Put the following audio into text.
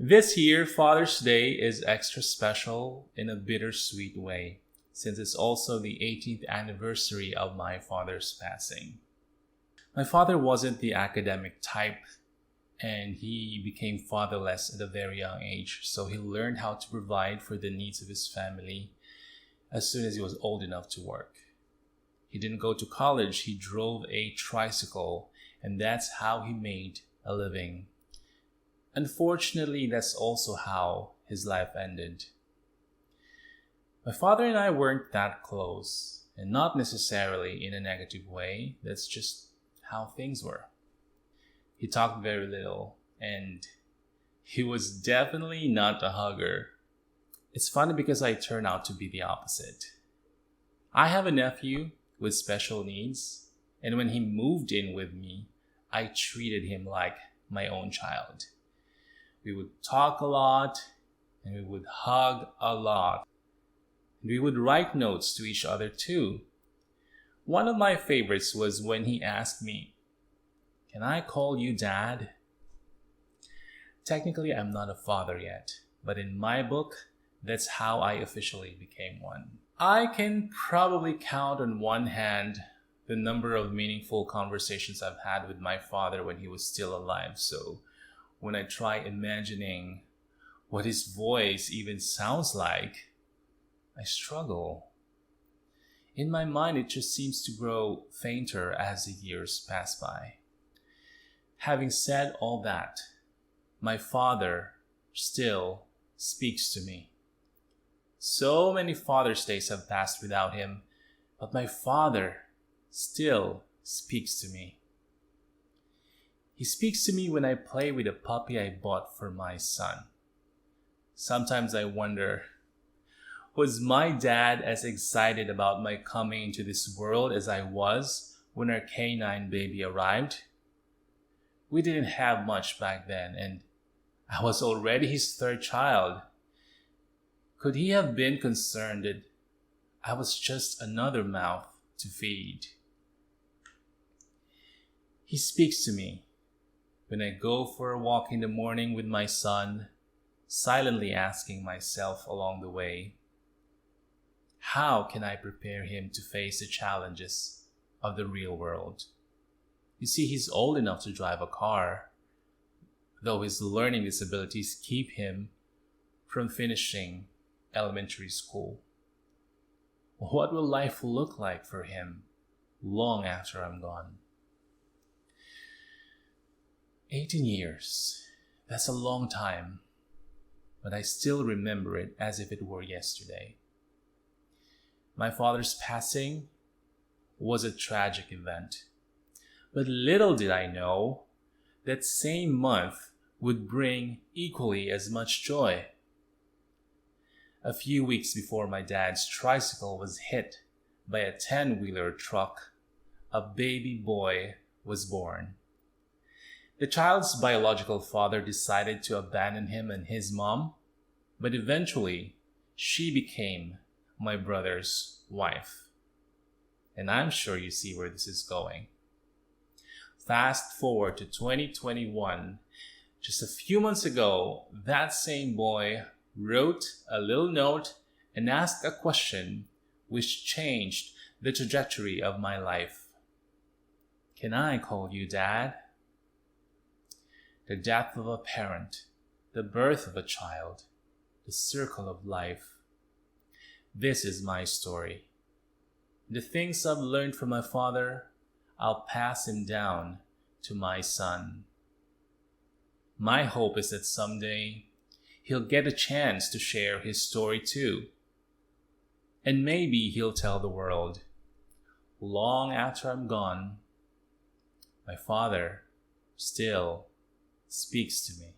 This year, Father's Day is extra special in a bittersweet way, since it's also the 18th anniversary of my father's passing. My father wasn't the academic type, and he became fatherless at a very young age, so he learned how to provide for the needs of his family as soon as he was old enough to work. He didn't go to college, he drove a tricycle, and that's how he made a living. Unfortunately, that's also how his life ended. My father and I weren't that close, and not necessarily in a negative way. That's just how things were. He talked very little, and he was definitely not a hugger. It's funny because I turned out to be the opposite. I have a nephew with special needs, and when he moved in with me, I treated him like my own child. We would talk a lot, and we would hug a lot. And we would write notes to each other too. One of my favorites was when he asked me, "Can I call you Dad?" Technically, I'm not a father yet, but in my book, that's how I officially became one. I can probably count on one hand the number of meaningful conversations I've had with my father when he was still alive, so when I try imagining what his voice even sounds like, I struggle. In my mind, it just seems to grow fainter as the years pass by. Having said all that, my father still speaks to me. So many Father's Days have passed without him, but my father still speaks to me. He speaks to me when I play with a puppy I bought for my son. Sometimes I wonder, was my dad as excited about my coming into this world as I was when our canine baby arrived? We didn't have much back then, and I was already his third child. Could he have been concerned that I was just another mouth to feed? He speaks to me when I go for a walk in the morning with my son, silently asking myself along the way, how can I prepare him to face the challenges of the real world? You see, he's old enough to drive a car, though his learning disabilities keep him from finishing elementary school. What will life look like for him long after I'm gone? 18 years. That's a long time, but I still remember it as if it were yesterday. My father's passing was a tragic event, but little did I know that same month would bring equally as much joy. A few weeks before my dad's tricycle was hit by a 10-wheeler truck, a baby boy was born. The child's biological father decided to abandon him and his mom, but eventually she became my brother's wife. And I'm sure you see where this is going. Fast forward to 2021. Just a few months ago, that same boy wrote a little note and asked a question which changed the trajectory of my life. Can I call you Dad? The death of a parent, the birth of a child, the circle of life. This is my story. The things I've learned from my father, I'll pass him down to my son. My hope is that someday he'll get a chance to share his story too. And maybe he'll tell the world, long after I'm gone, my father still speaks to me.